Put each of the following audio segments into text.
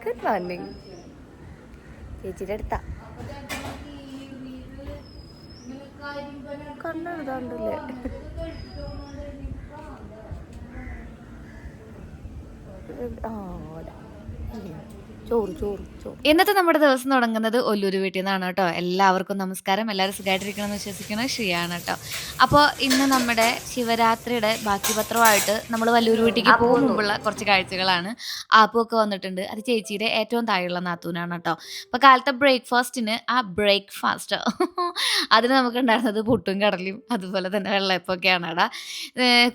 Good morning. ചേച്ചിയുടെ അടുത്താ കണ്ണെഴുതാണ്ടല്ലേ. ചോറ് ചോറ് ചോറ്. ഇന്നത്തെ നമ്മുടെ ദിവസം തുടങ്ങുന്നത് ഒല്ലൂര് വീട്ടിൽ നിന്നാണ് കേട്ടോ. എല്ലാവർക്കും നമസ്കാരം. എല്ലാവരും സുഖമായിട്ടിരിക്കണമെന്ന് വിശ്വസിക്കുന്നത് ശ്രീയാണ് കേട്ടോ. അപ്പോൾ ഇന്ന് നമ്മുടെ ശിവരാത്രിയുടെ ബാക്കി പത്രമായിട്ട് നമ്മൾ വല്ലൂർ വീട്ടിലേക്ക് പോകുമ്പോഴുള്ള കുറച്ച് കാഴ്ചകളാണ്. ആപ്പുമൊക്കെ വന്നിട്ടുണ്ട്. അത് ചേച്ചിയുടെ ഏറ്റവും താഴെയുള്ള നാത്തൂനാണ് കേട്ടോ. അപ്പോൾ കാലത്തെ ബ്രേക്ക്ഫാസ്റ്റിന് ബ്രേക്ക്ഫാസ്റ്റ് അതിന് നമുക്ക് ഉണ്ടായിരുന്നത് പുട്ടും കടലയും അതുപോലെ തന്നെ വെള്ളയപ്പൊക്കെയാണ് കേട്ടോ.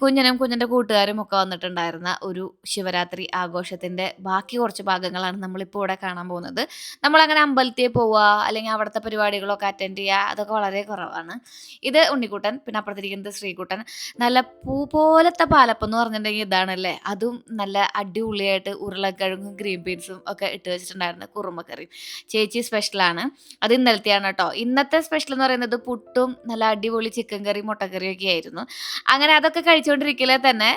കുഞ്ഞനും കുഞ്ഞിൻ്റെ കൂട്ടുകാരും ഒക്കെ വന്നിട്ടുണ്ടായിരുന്ന ഒരു ശിവരാത്രി ആഘോഷത്തിൻ്റെ ബാക്കി കുറച്ച് ഭാഗങ്ങളാണ് നമ്മളിപ്പോൾ ഇവിടെ കാണാൻ പോകുന്നത്. നമ്മളങ്ങനെ അമ്പലത്തിൽ പോവുക അല്ലെങ്കിൽ അവിടുത്തെ പരിപാടികളൊക്കെ അറ്റൻഡ് ചെയ്യുക അതൊക്കെ വളരെ കുറവാണ്. ഇത് ഉണ്ണിക്കുട്ടൻ, പിന്നെ അപ്പുറത്തിരിക്കുന്നത് ശ്രീകുട്ടൻ. നല്ല പൂ പോലത്തെ പാലപ്പം എന്ന് പറഞ്ഞിട്ടുണ്ടെങ്കിൽ ഇതാണല്ലേ. അതും നല്ല അടിപൊളിയായിട്ട് ഉരുളക്കിഴങ്ങും ഗ്രീൻ ബീൻസും ഒക്കെ ഇട്ട് വെച്ചിട്ടുണ്ടായിരുന്നു കുറുമക്കറിയും. ചേച്ചി സ്പെഷ്യലാണ്. അത് ഇന്നലത്തെയാണ് കേട്ടോ. ഇന്നത്തെ സ്പെഷ്യൽ എന്ന് പറയുന്നത് പുട്ടും നല്ല അടിപൊളി ചിക്കൻ കറി മുട്ടക്കറിയും ഒക്കെ ആയിരുന്നു. അങ്ങനെ അതൊക്കെ കഴിച്ചുകൊണ്ടിരിക്കലേ തന്നെ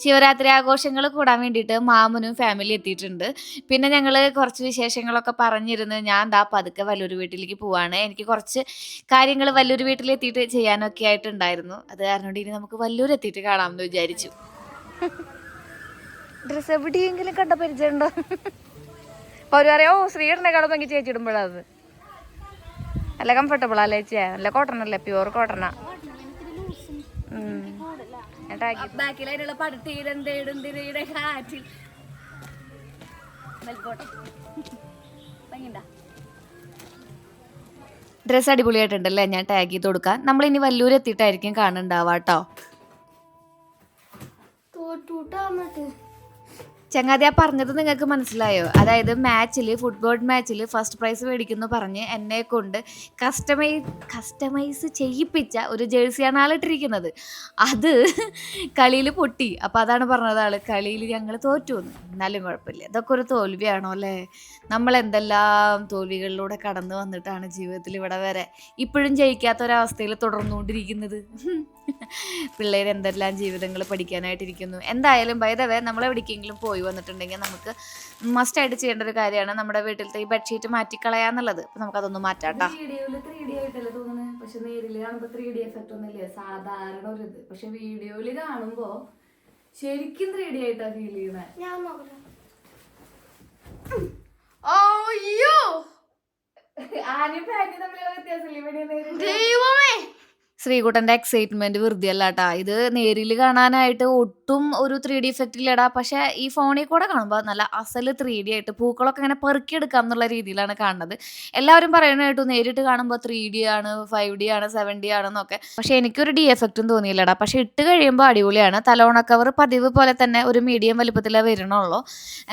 ശിവരാത്രി ആഘോഷങ്ങൾ കൂടാൻ വേണ്ടിയിട്ട് മാമനും ഫാമിലി എത്തിയിട്ടുണ്ട്. പിന്നെ ഞങ്ങൾ കുറച്ച് വിശേഷങ്ങളൊക്കെ പറഞ്ഞിരുന്ന് ഞാൻ പതുക്കെ വല്ലൂർ വീട്ടിലേക്ക് പോവാണ്. എനിക്ക് കുറച്ച് കാര്യങ്ങൾ വല്ലൂർ വീട്ടിലെത്തിയിട്ട് ചെയ്യാനൊക്കെ ആയിട്ടുണ്ടായിരുന്നു. അത് കാരണം കൊണ്ട് ഇനി നമുക്ക് വല്ലൂർ എത്തിയിട്ട് കാണാമെന്ന് വിചാരിച്ചു. ഡ്രസ്സ് എവിടെയെങ്കിലും കണ്ട പരിചയമുണ്ടോ? അവർ പറയാം, ഓ ശ്രീയുടെ കാണുമ്പോൾ ചേച്ചി ഇടുമ്പോഴത് നല്ല കംഫർട്ടബിളാ ചേച്ചിയാ. നല്ല കോട്ടൺ അല്ലേ, പ്യുവർ കോട്ടണാ. ബാക്കിലായിട്ടുള്ള പടുത്തീരന്തേടുന്തിരയുടെ കാറ്റിൽ ഡ്രസ്സ് അടിപൊളിയായിട്ടുണ്ടല്ലേ. ഞാൻ ടാഗ് ചെയ്ത് കൊടുക്കാം. നമ്മളിനി വല്ലൂർ എത്തിയിട്ടായിരിക്കും കാണുന്നുണ്ടാവാ കേട്ടോ. ചങ്ങാതി ആ പറഞ്ഞത് നിങ്ങൾക്ക് മനസ്സിലായോ? അതായത് ഫുട്ബോൾ മാച്ചിൽ ഫസ്റ്റ് പ്രൈസ് മേടിക്കുന്നു പറഞ്ഞ് എന്നെ കൊണ്ട് കസ്റ്റമൈസ് ചെയ്യിപ്പിച്ച ഒരു ജേഴ്സിയാണ് ആളിട്ടിരിക്കുന്നത്. അത് കളിയിൽ പൊട്ടി. അപ്പോൾ അതാണ് പറഞ്ഞത് ആൾ, കളിയിൽ ഞങ്ങൾ തോറ്റു എന്ന്. എന്നാലും കുഴപ്പമില്ല, ഇതൊക്കെ ഒരു തോൽവിയാണോ അല്ലേ? നമ്മൾ എന്തെല്ലാം തോൽവികളിലൂടെ കടന്നു വന്നിട്ടാണ് ജീവിതത്തിൽ ഇവിടെ വരെ ഇപ്പോഴും ജയിക്കാത്തൊരവസ്ഥയിൽ തുടർന്നുകൊണ്ടിരിക്കുന്നത്. പിള്ളേർ എന്തെല്ലാം ജീവിതങ്ങൾ പഠിക്കാനായിട്ടിരിക്കുന്നു. എന്തായാലും ബൈ ദ വേ നമ്മൾ എവിടേക്കെങ്കിലും പോയി വന്നിട്ടുണ്ടെങ്കിൽ നമുക്ക് മസ്റ്റായിട്ട് ചെയ്യേണ്ട ഒരു കാര്യമാണ് നമ്മുടെ വീട്ടിലത്തെ ഈ ബെഡ്ഷീറ്റ് മാറ്റിക്കളയാന്നുള്ളത്. അപ്പം നമുക്കതൊന്ന് മാറ്റാട്ടോ. വീഡിയോയിൽ 3D ആയിട്ടല്ലേ തോന്നുന്നത്, പക്ഷെ നേരിൽ കാണുമ്പോൾ 3D എഫക്റ്റ് ഒന്നുമില്ല, സാധാരണ ഒരു ഇത്. പക്ഷെ വീഡിയോയിൽ കാണുമ്പോൾ ശരിക്കും 3D ആയിട്ടാ ഫീൽ ചെയ്യുന്നത്. ആരും പാറ്റി തമ്മിലുള്ള വ്യത്യാസമില്ല. ശ്രീകുട്ടൻ്റെ എക്സൈറ്റ്മെന്റ് വെറുതെ അല്ലാട്ടാ. ഇത് നേരിൽ കാണാനായിട്ട് ഒട്ടും ഒരു 3D ഇഫക്റ്റ് ഇല്ലടാ. പക്ഷെ ഈ ഫോണിൽ കൂടെ കാണുമ്പോൾ നല്ല അസല് 3D ആയിട്ട് പൂക്കളൊക്കെ ഇങ്ങനെ പെറുക്കിയെടുക്കാം എന്നുള്ള രീതിയിലാണ് കാണുന്നത്. എല്ലാവരും പറയുന്നത് കേട്ടു നേരിട്ട് കാണുമ്പോൾ 3D ആണ്, 5D ആണ്, 7D ആണെന്നൊക്കെ. പക്ഷെ എനിക്കൊരു ഡി എഫക്റ്റും തോന്നിയില്ലടാ. പക്ഷെ ഇട്ട് കഴിയുമ്പോൾ അടിപൊളിയാണ്. തലോണ കവർ പതിവ് പോലെ തന്നെ ഒരു മീഡിയം വലുപ്പത്തിലേ വരണുള്ളൂ.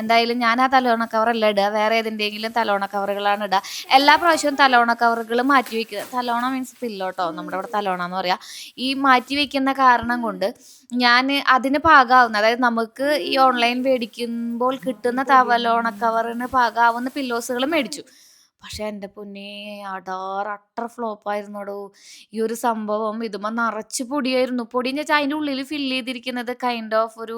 എന്തായാലും ഞാൻ ആ തലോണ കവറല്ല ഇടുക, വേറെ ഏതിൻ്റെയെങ്കിലും തലോണ കവറുകളാണ് ഇടുക. എല്ലാ പ്രാവശ്യവും തലോണ കവറുകൾ മാറ്റി വയ്ക്കുക. തലോണ മീൻസ് പില്ലോട്ടോ, നമ്മുടെ അവിടെ തലോണ എന്ന് പറയാ. ഈ മാറ്റി വെക്കുന്ന കാരണം കൊണ്ട് ഞാൻ അതിന് പാകാവുന്ന, അതായത് നമുക്ക് ഈ ഓൺലൈൻ മേടിക്കുമ്പോൾ കിട്ടുന്ന തവലോണ കവറിന് പാകാവുന്ന പില്ലോസുകൾ മേടിച്ചു. പക്ഷെ എൻ്റെ പൊന്നേ അട്ടർ ഫ്ലോപ്പായിരുന്നോടോ ഈ ഒരു സംഭവം. ഇതുമ്പോൾ നിറച്ച് പൊടിയായിരുന്നു. പൊടിയെന്ന് വെച്ചാൽ അതിൻ്റെ ഉള്ളിൽ ഫില്ല് ചെയ്തിരിക്കുന്നത് കൈൻഡ് ഓഫ് ഒരു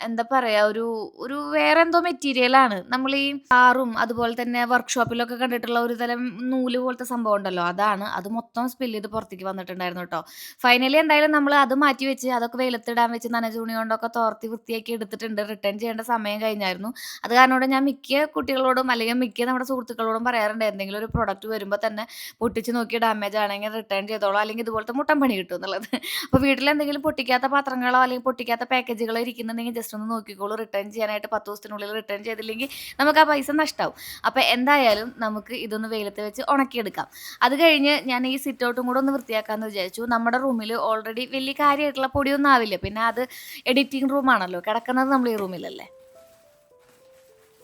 എന്താ പറയുക, ഒരു വേറെ എന്തോ മെറ്റീരിയലാണ്. നമ്മൾ ഈ കാറും അതുപോലെ തന്നെ വർക്ക്ഷോപ്പിലൊക്കെ കണ്ടിട്ടുള്ള ഒരു തരം നൂല് പോലത്തെ സംഭവം ഉണ്ടല്ലോ, അതാണ്. അത് മൊത്തം സ്പില്ല് ചെയ്ത് പുറത്തേക്ക് വന്നിട്ടുണ്ടായിരുന്നു കേട്ടോ. ഫൈനലി എന്തായാലും നമ്മൾ അത് മാറ്റി വെച്ച് അതൊക്കെ വെയിലത്തിടാൻ വെച്ച് നനഞ്ഞ തുണി കൊണ്ടൊക്കെ തോർത്തി വൃത്തിയാക്കി എടുത്തിട്ടുണ്ട്. റിട്ടേൺ ചെയ്യേണ്ട സമയം കഴിഞ്ഞായിരുന്നു. അത് കാരണം ഞാൻ മിക്ക കുട്ടികളോടും അല്ലെങ്കിൽ മിക്ക നമ്മുടെ സുഹൃത്തുക്കളോടും പറയാറുണ്ട്, എന്തെങ്കിലും ഒരു പ്രൊഡക്റ്റ് വരുമ്പോൾ തന്നെ പൊട്ടിച്ച് നോക്കി ഡാമേജ് ആണെങ്കിൽ റിട്ടേൺ ചെയ്തോളൂ, അല്ലെങ്കിൽ ഇതുപോലത്തെ മുട്ടൻ പണി കിട്ടും എന്നുള്ളത്. അപ്പോൾ വീട്ടിൽ എന്തെങ്കിലും പൊട്ടിക്കാത്ത പാത്രങ്ങളോ അല്ലെങ്കിൽ പൊട്ടിക്കാത്ത പാക്കേജുകളോ ഇരിക്കുന്നുണ്ടെങ്കിൽ ജസ്റ്റ് ഒന്ന് നോക്കിക്കോളൂ. റിട്ടേൺ ചെയ്യാനായിട്ട് 10 ദിവസത്തിനുള്ളിൽ റിട്ടേൺ ചെയ്തില്ലെങ്കിൽ നമുക്ക് ആ പൈസ നഷ്ടമാവും. അപ്പോൾ എന്തായാലും നമുക്ക് ഇതൊന്ന് വെയിലത്ത് വെച്ച് ഉണക്കിയെടുക്കാം. അത് കഴിഞ്ഞ് ഞാൻ ഈ സിറ്റ് ഔട്ടും കൂടെ ഒന്ന് വൃത്തിയാക്കാമെന്ന് വിചാരിച്ചു. നമ്മുടെ റൂമിൽ ഓൾറെഡി വലിയ കാര്യമായിട്ടുള്ള പൊടിയൊന്നും ആവില്ല. പിന്നെ അത് എഡിറ്റിംഗ് റൂമാണല്ലോ, കിടക്കുന്നത് നമ്മൾ ഈ റൂമിലല്ലേ.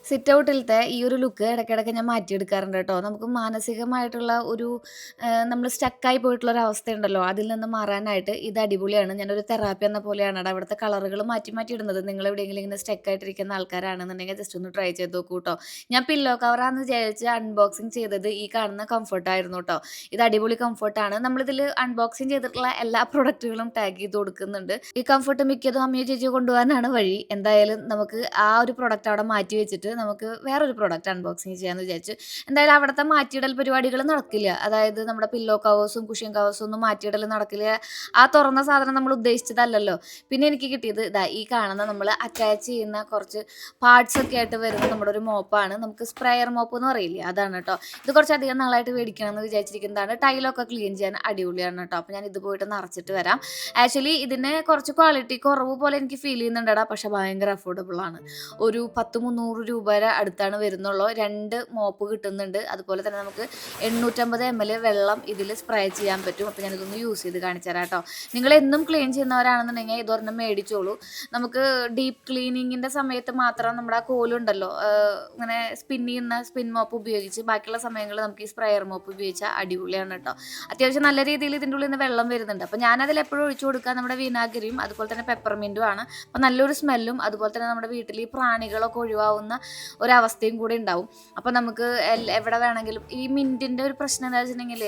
സിറ്റ് ഔട്ടിലത്തെ ഈ ഒരു ലുക്ക് ഇടയ്ക്കിടയ്ക്ക് ഞാൻ മാറ്റിയെടുക്കാറുണ്ട് കേട്ടോ. നമുക്ക് മാനസികമായിട്ടുള്ള ഒരു നമ്മൾ സ്റ്റക്കായി പോയിട്ടുള്ളൊരു അവസ്ഥയുണ്ടല്ലോ, അതിൽ നിന്ന് മാറാനായിട്ട് ഇത് അടിപൊളിയാണ്. ഞാനൊരു തെറാപ്പി എന്ന പോലെയാണ് കേട്ടോ അവിടുത്തെ കളറുകൾ മാറ്റി മാറ്റി ഇടുന്നത്. നിങ്ങൾ എവിടെയെങ്കിലും ഇങ്ങനെ സ്റ്റക്കായിട്ടിരിക്കുന്ന ആൾക്കാരാണെന്നുണ്ടെങ്കിൽ ജസ്റ്റ് ഒന്ന് ട്രൈ ചെയ്ത് നോക്കൂ കേട്ടോ. ഞാൻ പില്ലോ കവറാന്ന് വിചാരിച്ച് അൺബോക്സിങ് ചെയ്തത് ഈ കാണുന്ന കംഫർട്ടായിരുന്നു കേട്ടോ. ഇത് അടിപൊളി കംഫർട്ടാണ്. നമ്മളിതിൽ അൺബോക്സിങ് ചെയ്തിട്ടുള്ള എല്ലാ പ്രൊഡക്റ്റുകളും ടാഗ് ചെയ്ത് കൊടുക്കുന്നുണ്ട്. ഈ കംഫർട്ട് മിക്കതും അമ്മയോ ചേച്ചിയോ കൊണ്ടുപോകാനാണ് വഴി. എന്തായാലും നമുക്ക് ആ ഒരു പ്രൊഡക്റ്റ് അവിടെ മാറ്റി വെച്ചിട്ട് നമുക്ക് വേറൊരു പ്രോഡക്റ്റ് അൺബോക്സിങ് ചെയ്യാമെന്ന് വിചാരിച്ചു. എന്തായാലും അവിടുത്തെ മാറ്റിയിടൽ പരിപാടികൾ നടക്കില്ല. അതായത് നമ്മുടെ പില്ലോ കവേഴ്സും കുഷ്യൻ കവേഴ്സും ഒന്നും മാറ്റിയിടൽ നടക്കില്ല. ആ തുറന്ന സാധനം നമ്മൾ ഉദ്ദേശിച്ചതല്ലല്ലോ. പിന്നെ എനിക്ക് കിട്ടിയത് ഈ കാണുന്ന നമ്മൾ അറ്റാച്ച് ചെയ്യുന്ന കുറച്ച് പാർട്സ് ഒക്കെ ആയിട്ട് വരുന്ന നമ്മുടെ ഒരു മോപ്പാണ്. നമുക്ക് സ്പ്രെയർ മോപ്പ് എന്ന് പറയില്ലേ, അതാണ് കേട്ടോ. ഇത് കുറച്ചധികം നാളായിട്ട് മേടിക്കണം എന്ന് വിചാരിച്ചിരിക്കുന്നതാണ്. ടൈലൊക്കെ ക്ലീൻ ചെയ്യാൻ അടിപൊളിയാണ് കേട്ടോ. അപ്പോൾ ഞാൻ ഇത് പോയിട്ട് നിറച്ചിട്ട് വരാം. ആക്ച്വലി ഇതിന് കുറച്ച് ക്വാളിറ്റി കുറവ് പോലെ എനിക്ക് ഫീൽ ചെയ്യുന്നുണ്ടടാ, പക്ഷെ ഭയങ്കര അഫോർഡബിൾ ആണ്. ഒരു 10-300 രൂപയുടെ അടുത്താണ് വരുന്നുള്ളൂ. 2 മോപ്പ് കിട്ടുന്നുണ്ട്. അതുപോലെ തന്നെ നമുക്ക് 850 ml വെള്ളം ഇതിൽ സ്പ്രേ ചെയ്യാൻ പറ്റും. അപ്പോൾ ഞാനിതൊന്ന് യൂസ് ചെയ്ത് കാണിച്ചു തരാം കേട്ടോ. നിങ്ങൾ എന്നും ക്ലീൻ ചെയ്യുന്നവരാണെന്നുണ്ടെങ്കിൽ ഇതൊരെണ്ണം മേടിച്ചോളൂ. നമുക്ക് ഡീപ്പ് ക്ലീനിങ്ങിൻ്റെ സമയത്ത് മാത്രം നമ്മുടെ ആ കോലുണ്ടല്ലോ, ഇങ്ങനെ ചെയ്യുന്ന സ്പിൻ മോപ്പ് ഉപയോഗിച്ച് ബാക്കിയുള്ള സമയങ്ങളിൽ നമുക്ക് ഈ സ്പ്രെയർ മോപ്പ് ഉപയോഗിച്ചാൽ അടിപൊളിയാണ് കേട്ടോ. അത്യാവശ്യം നല്ല രീതിയിൽ ഇതിൻ്റെ ഉള്ളിൽ നിന്ന് വെള്ളം വരുന്നുണ്ട്. അപ്പോൾ ഞാനതിൽ എപ്പോഴും ഒഴിച്ചു കൊടുക്കുക നമ്മുടെ വിനാഗിരിയും അതുപോലെ തന്നെ പെപ്പർമിൻറ്റും ആണ്. അപ്പോൾ നല്ലൊരു സ്മെല്ലും അതുപോലെ തന്നെ നമ്മുടെ വീട്ടിൽ ഈ പ്രാണികളൊക്കെ ഒഴിവാകുന്ന ഒരവസ്ഥയും കൂടി ഉണ്ടാവും. അപ്പോൾ നമുക്ക് എവിടെ വേണമെങ്കിലും ഈ മിൻറ്റിൻ്റെ ഒരു പ്രശ്നം എന്താ വെച്ചിട്ടുണ്ടെങ്കിൽ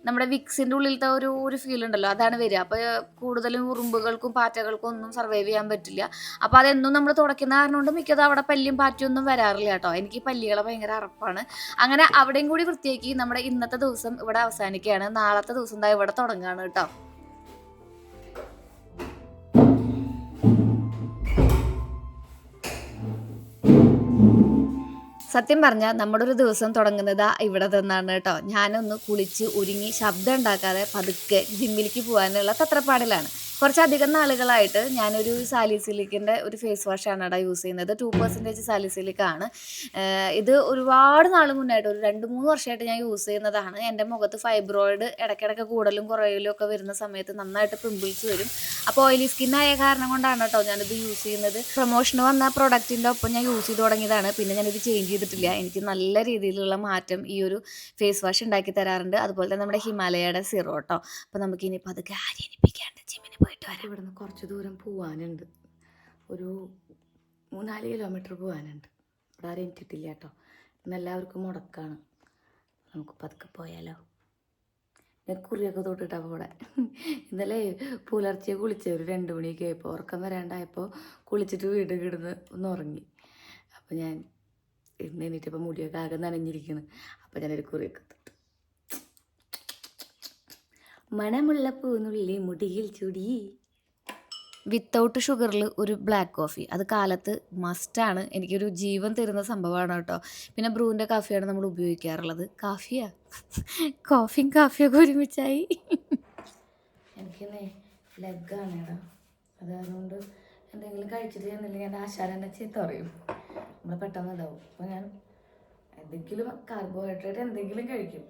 നമ്മുടെ വിക്സിൻ്റെ ഉള്ളിലത്തെ ഒരു ഫീൽ ഉണ്ടല്ലോ, അതാണ് വരിക. അപ്പോൾ കൂടുതലും ഉറുമ്പുകൾക്കും പാറ്റകൾക്കും ഒന്നും സർവൈവ് ചെയ്യാൻ പറ്റില്ല. അപ്പോൾ അതെന്നും നമ്മൾ തുടയ്ക്കുന്ന കാരണം കൊണ്ട് മിക്കതും അവിടെ പല്ലും പാറ്റൊന്നും വരാറില്ല കേട്ടോ. എനിക്ക് പല്ലികളെ ഭയങ്കര അറപ്പാണ്. അങ്ങനെ അവിടെയും കൂടി വൃത്തിയാക്കി നമ്മുടെ ഇന്നത്തെ ദിവസം ഇവിടെ അവസാനിക്കുകയാണ്. നാളത്തെ ദിവസം എന്താ ഇവിടെ തുടങ്ങുകയാണ് കേട്ടോ. സത്യം പറഞ്ഞാൽ നമ്മുടെ ഒരു ദിവസം തുടങ്ങുന്നത് ഇവിടെ നിന്നാണ് കേട്ടോ. ഞാനൊന്ന് കുളിച്ച് ഒരുങ്ങി ശബ്ദം ഉണ്ടാക്കാതെ പതുക്കെ ജിമ്മിലേക്ക് പോകാനുള്ള തത്രപ്പാടിലാണ്. കുറച്ചധികം നാളുകളായിട്ട് ഞാനൊരു സാലിസിലിക്കിൻ്റെ ഒരു ഫേസ് വാഷാണ് ഇവിടെ യൂസ് ചെയ്യുന്നത്. 2% സാലിസിലിക്കാണ്. ഇത് ഒരുപാട് നാൾ മുന്നായിട്ട് ഒരു 2-3 വർഷമായിട്ട് ഞാൻ യൂസ് ചെയ്യുന്നതാണ്. എൻ്റെ മുഖത്ത് ഫൈബ്രോയിഡ് ഇടയ്ക്കിടയ്ക്ക് കൂടലും കുറയലും ഒക്കെ വരുന്ന സമയത്ത് നന്നായിട്ട് പിമ്പിൾസ് വരും. അപ്പോൾ ഓയിലി സ്കിന്നായ കാരണം കൊണ്ടാണ് കേട്ടോ ഞാനിത് യൂസ് ചെയ്യുന്നത്. പ്രൊമോഷന് വന്ന പ്രൊഡക്റ്റിൻ്റെ ഒപ്പം ഞാൻ യൂസ് ചെയ്ത് തുടങ്ങിയതാണ്. പിന്നെ ഞാനിത് ചേഞ്ച് ചെയ്തിട്ടില്ല. എനിക്ക് നല്ല രീതിയിലുള്ള മാറ്റം ഈ ഒരു ഫേസ് വാഷ് ഉണ്ടാക്കി തരാറുണ്ട്. അതുപോലെ തന്നെ നമ്മുടെ ഹിമാലയയുടെ സിറോ കേട്ടോ. അപ്പോൾ നമുക്കിനി പതുക്കെ ആര്യനിപ്പിക്കാണ്ട് ജിമ്മിന് പോയിട്ട് വരാം. ഇവിടുന്ന് കുറച്ച് ദൂരം പോകാനുണ്ട്. ഒരു 3-4 കിലോമീറ്റർ പോകാനുണ്ട്. ഇവിടെ ആരും എത്തിയിട്ടില്ല കേട്ടോ. ഇന്നെല്ലാവർക്കും മുടക്കാണ്. നമുക്ക് പതുക്കെ പോയാലോ. ഞാൻ കുറിയൊക്കെ തൊട്ടിട്ടാണ് ഇവിടെ. ഇന്നലെ പുലർച്ചെ കുളിച്ച് ഒരു 2 മണിയൊക്കെ ആയപ്പോൾ ഉറക്കം വരാണ്ടായപ്പോൾ കുളിച്ചിട്ട് വീട് കിടന്ന് ഒന്ന് ഉറങ്ങി. അപ്പോൾ ഞാൻ ഇന്ന് എണീറ്റപ്പോൾ മുടിയൊക്കെ ആകെ നനഞ്ഞിരിക്കുന്നു. അപ്പോൾ ഞാനൊരു കുറിയൊക്കെ തൊട്ടു. മണമുള്ള പൂനുള്ളി മുടിയിൽ ചുടി. വിത്തൗട്ട് ഷുഗറിൽ ഒരു ബ്ലാക്ക് കോഫി, അത് കാലത്ത് മസ്റ്റാണ്. എനിക്കൊരു ജീവൻ തരുന്ന സംഭവമാണ് കേട്ടോ. പിന്നെ ബ്രൂവിൻ്റെ കാഫിയാണ് നമ്മൾ ഉപയോഗിക്കാറുള്ളത്. കോഫിയും കാഫിയൊക്കെ ഒരുമിച്ചായി. എനിക്കിന്നേ ലെഗാണ് കേട്ടോ. അതുകൊണ്ട് എന്തെങ്കിലും കഴിച്ചിട്ട് ചെന്നില്ലെങ്കിൽ എൻ്റെ ആശാരൻ്റെ ചീത്ത പറയും. നമ്മൾ പെട്ടെന്ന് ഇതാവും. അപ്പോൾ ഞാൻ എന്തെങ്കിലും കാർബോഹൈഡ്രേറ്റ് എന്തെങ്കിലും കഴിക്കും.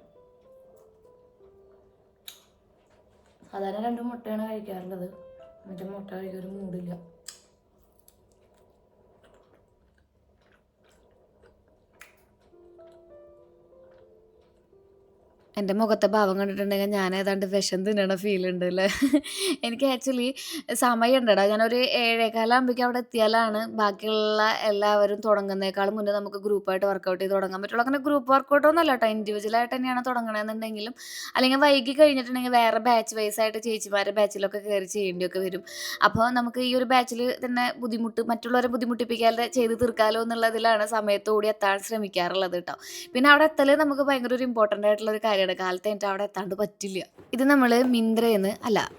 സാധാരണ 2 മുട്ടയാണ് കഴിക്കാറുള്ളത്. എന്നിട്ട് മുട്ട കഴിക്കൊരു മൂടില്ല. എൻ്റെ മുഖത്തെ ഭാവം കണ്ടിട്ടുണ്ടെങ്കിൽ ഞാൻ ഏതാണ്ട് വിഷം തിന്നണ ഫീൽ ഉണ്ട് അല്ലേ. എനിക്ക് ആക്ച്വലി സമയം ഉണ്ടടാ. ഞാനൊരു 7:15 ആകുമ്പോഴേക്കും അവിടെ എത്തിയാലാണ് ബാക്കിയുള്ള എല്ലാവരും തുടങ്ങുന്നേക്കാളും മുന്നേ നമുക്ക് ഗ്രൂപ്പായിട്ട് വർക്കൗട്ട് ചെയ്ത് തുടങ്ങാൻ പറ്റുള്ളൂ. അങ്ങനെ ഗ്രൂപ്പ് വർക്കൗട്ടൊന്നും അല്ല കേട്ടോ, ഇൻഡിവിജ്വലായിട്ട് തന്നെയാണ് തുടങ്ങണമെന്നുണ്ടെങ്കിലും. അല്ലെങ്കിൽ വൈകി കഴിഞ്ഞിട്ടുണ്ടെങ്കിൽ വേറെ ബാച്ച് വൈസ് ആയിട്ട് ചേച്ചിമാരുടെ ബാച്ചിലൊക്കെ കയറി ചെയ്യേണ്ടിയൊക്കെ വരും. അപ്പോൾ നമുക്ക് ഈ ഒരു ബാച്ചിൽ തന്നെ മറ്റുള്ളവരെ ബുദ്ധിമുട്ടിപ്പിക്കാതെ ചെയ്ത് തീർക്കാമല്ലോ എന്നുള്ളതിലാണ് സമയത്തോടെ എത്താൻ ശ്രമിക്കാറുള്ളത് കേട്ടോ. പിന്നെ അവിടെ എത്തൽ നമുക്ക് ഭയങ്കര ഒരു ഇമ്പോർട്ടൻ്റ് ആയിട്ടുള്ള ഒരു കാര്യം. കാലത്ത് എനിക്ക് അവിടെ എത്താണ്ട് പറ്റില്ല. ഇത് നമ്മൾ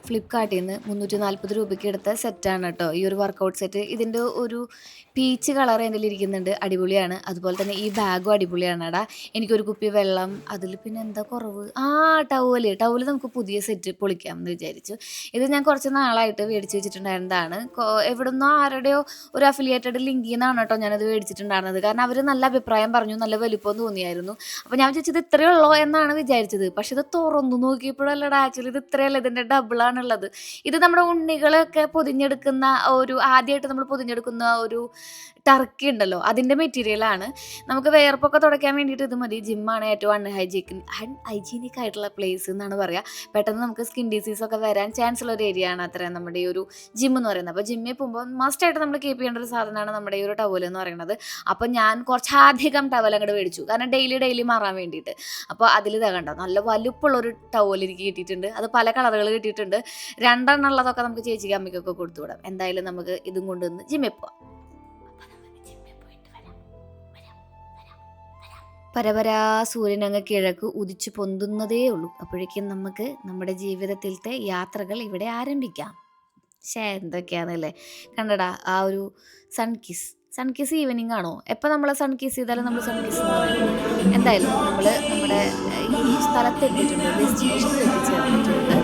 ഫ്ലിപ്കാർട്ടിൽ നിന്ന് 340 രൂപയ്ക്ക് എടുത്ത സെറ്റാണ് കേട്ടോ. ഈ ഒരു വർക്കൗട്ട് സെറ്റ്. ഇതിൻ്റെ ഒരു പീച്ച് കളർ എൻ്റെ ഇരിക്കുന്നുണ്ട്, അടിപൊളിയാണ്. അതുപോലെ തന്നെ ഈ ബാഗും അടിപൊളിയാണ് എടാ. എനിക്കൊരു കുപ്പി വെള്ളം, അതിൽ പിന്നെ എന്താ കുറവ്, ടവല് നമുക്ക് പുതിയ സെറ്റ് പൊളിക്കാം എന്ന് വിചാരിച്ചു. ഇത് ഞാൻ കുറച്ച് നാളായിട്ട് മേടിച്ച് വെച്ചിട്ടുണ്ടായിരുന്നതാണ്. എവിടുന്നോ ആരുടെയോ ഒരു അഫിലിയേറ്റഡ് ലിങ്കിൽ നിന്നാണ് കേട്ടോ ഞാനത് മേടിച്ചിട്ടുണ്ടായിരുന്നത്. കാരണം അവർ നല്ല അഭിപ്രായം പറഞ്ഞു, നല്ല വലിപ്പം തോന്നിയായിരുന്നു. അപ്പോൾ ഞാൻ വിചാരിച്ചത് ഇത്രയേ ഉള്ളൂ എന്നാണ് വിചാരിച്ചത്. പക്ഷെ ഇത് തുറന്നു നോക്കിയപ്പോഴല്ലടാ, ആക്ച്വലി ഇത് ഇത്രയല്ല, ഇതിൻ്റെ ഡബിളാണുള്ളത്. ഇത് നമ്മുടെ ഉണ്ണികളൊക്കെ പൊതിഞ്ഞെടുക്കുന്ന ആദ്യമായിട്ട് നമ്മൾ പൊതിഞ്ഞെടുക്കുന്ന ഒരു ടർക്കി ഉണ്ടല്ലോ, അതിൻ്റെ മെറ്റീരിയലാണ്. നമുക്ക് വേർപ്പൊക്കെ തുടയ്ക്കാൻ വേണ്ടിയിട്ട് ഇത് മതി. ജിമ്മാണ് ഏറ്റവും അൺഹൈജീനിക് ആയിട്ടുള്ള പ്ലേസ് എന്നാണ് പറയുക. പെട്ടെന്ന് നമുക്ക് സ്കിൻ ഡിസീസൊക്കെ വരാൻ ചാൻസ് ഉള്ള ഒരു ഏരിയ ആണ് അത്രയും നമ്മുടെ ഈ ഒരു ജിം എന്ന് പറയുന്നത്. അപ്പോൾ ജിമ്മിൽ പോകുമ്പോൾ മസ്റ്റായിട്ട് നമ്മൾ കീപ്പ് ചെയ്യേണ്ട ഒരു സാധനമാണ് നമ്മുടെ ഈ ഒരു ടവൽ എന്ന് പറയുന്നത്. അപ്പോൾ ഞാൻ കുറച്ചധികം ടവൽ അങ്ങോട്ട് മേടിച്ചു, കാരണം ഡെയിലി മാറാൻ വേണ്ടിയിട്ട്. അപ്പോൾ അതിൽ കണ്ടോ നല്ല വലുപ്പമുള്ളൊരു ടവൽ എനിക്ക് കിട്ടിയിട്ടുണ്ട്. അത് പല കളറുകൾ കിട്ടിയിട്ടുണ്ട്. 2 ഉള്ളതൊക്കെ നമുക്ക് ചേച്ചിക്ക് അമ്മയ്ക്കൊക്കെ കൊടുത്തു വിടാം. എന്തായാലും നമുക്ക് ഇതും കൊണ്ടുവന്ന് ജിമ്മിൽ പോവാം. പരപരാ സൂര്യനങ്ങ് കിഴക്ക് ഉദിച്ചു പൊന്തുന്നതേ ഉള്ളൂ. അപ്പോഴേക്കും നമുക്ക് നമ്മുടെ ജീവിതത്തിലത്തെ യാത്രകൾ ഇവിടെ ആരംഭിക്കാം. എന്തൊക്കെയാണല്ലേ കണ്ടടാ ആ ഒരു sun kiss. Sun kiss evening ആണോ? എപ്പോൾ നമ്മൾ സൺ കിസ് ചെയ്താലും നമ്മൾ സൺ കിസ് എന്ന് പറയുന്നത്. എന്തായാലും നമ്മൾ നമ്മുടെ ഈ സ്ഥലത്ത് എത്തിയിട്ടുണ്ട്, ഡെസ്റ്റിനേഷനിൽ എത്തിച്ചേർന്നിട്ടുണ്ട്.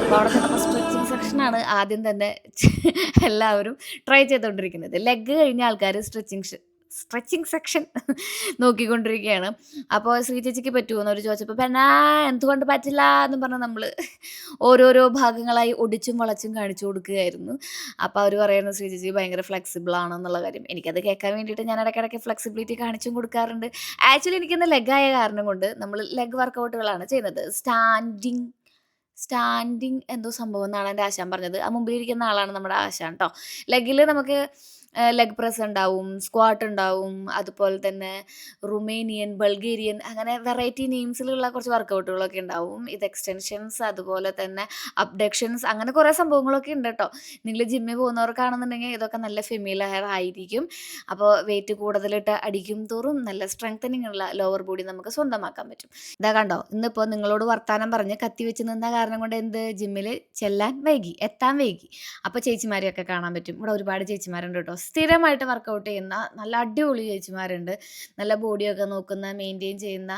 അപ്പോൾ അവിടെ ചെന്നപ്പോൾ സ്ട്രെച്ചിങ് സെക്ഷനാണ് ആദ്യം തന്നെ എല്ലാവരും ട്രൈ ചെയ്തുകൊണ്ടിരിക്കുന്നത്. ലെഗ് കഴിഞ്ഞ ആൾക്കാർ സ്ട്രെച്ചിങ് സെക്ഷൻ നോക്കിക്കൊണ്ടിരിക്കുകയാണ്. അപ്പോൾ ശ്രീ ചേച്ചിക്ക് പറ്റുമോ എന്നവർ ചോദിച്ചപ്പോൾ പെണ്ണാ എന്തുകൊണ്ട് പറ്റില്ല എന്ന് പറഞ്ഞാൽ നമ്മൾ ഓരോരോ ഭാഗങ്ങളായി ഒടിച്ചും വളച്ചും കാണിച്ചു കൊടുക്കുകയായിരുന്നു. അപ്പോൾ അവർ പറയുന്നത് ശ്രീ ചേച്ചി ഭയങ്കര ഫ്ലെക്സിബിൾ ആണെന്നുള്ള കാര്യം. എനിക്കത് കേൾക്കാൻ വേണ്ടിയിട്ട് ഞാൻ ഇടയ്ക്കിടയ്ക്ക് ഫ്ലെക്സിബിലിറ്റി കാണിച്ചും കൊടുക്കാറുണ്ട്. ആക്ച്വലി എനിക്കിന്ന് ലെഗായ കാരണം കൊണ്ട് നമ്മൾ ലെഗ് വർക്കൗട്ടുകളാണ് ചെയ്യുന്നത്. സ്റ്റാൻഡിങ് എന്തോ സംഭവം എന്നാണ് എൻ്റെ ആശാൻ പറഞ്ഞത്. ആ മുമ്പിലിരിക്കുന്ന ആളാണ് നമ്മുടെ ആശാൻ കേട്ടോ. ലെഗിൽ നമുക്ക് ലെഗ് പ്രസ് ഉണ്ടാവും, സ്ക്വാട്ട് ഉണ്ടാവും, അതുപോലെ തന്നെ റുമേനിയൻ, ബൾഗേറിയൻ, അങ്ങനെ വെറൈറ്റി നെയിംസിലുള്ള കുറച്ച് വർക്കൗട്ടുകളൊക്കെ ഉണ്ടാവും. ഇത് എക്സ്റ്റൻഷൻസ്, അതുപോലെ തന്നെ അബ്ഡക്ഷൻസ്, അങ്ങനെ കുറേ സംഭവങ്ങളൊക്കെ ഉണ്ട് കേട്ടോ. നിങ്ങൾ ജിമ്മിൽ പോകുന്നവർക്കാണെന്നുണ്ടെങ്കിൽ ഇതൊക്കെ നല്ല ഫെമിലിയർ ആയിരിക്കും. അപ്പോൾ വെയിറ്റ് കൂടുതലിട്ട് അടിക്കും തോറും നല്ല സ്ട്രെങ്തനിങ് ഉള്ള ലോവർ ബോഡി നമുക്ക് സ്വന്തമാക്കാൻ പറ്റും. ഇതാ കണ്ടോ, ഇന്നിപ്പോൾ നിങ്ങളോട് വർത്താനം പറഞ്ഞ് കത്തി വെച്ച് നിന്ന കാരണം കൊണ്ട് ജിമ്മിൽ എത്താൻ വൈകി. അപ്പോൾ ചേച്ചിമാരെയൊക്കെ കാണാൻ പറ്റും. ഇവിടെ ഒരുപാട് ചേച്ചിമാരുണ്ട് കേട്ടോ. സ്ഥിരമായിട്ട് വർക്കൗട്ട് ചെയ്യുന്ന നല്ല അടിപൊളി ചേച്ചിമാരുണ്ട്. നല്ല ബോഡിയൊക്കെ നോക്കുന്ന, മെയിൻറ്റെയിൻ ചെയ്യുന്ന,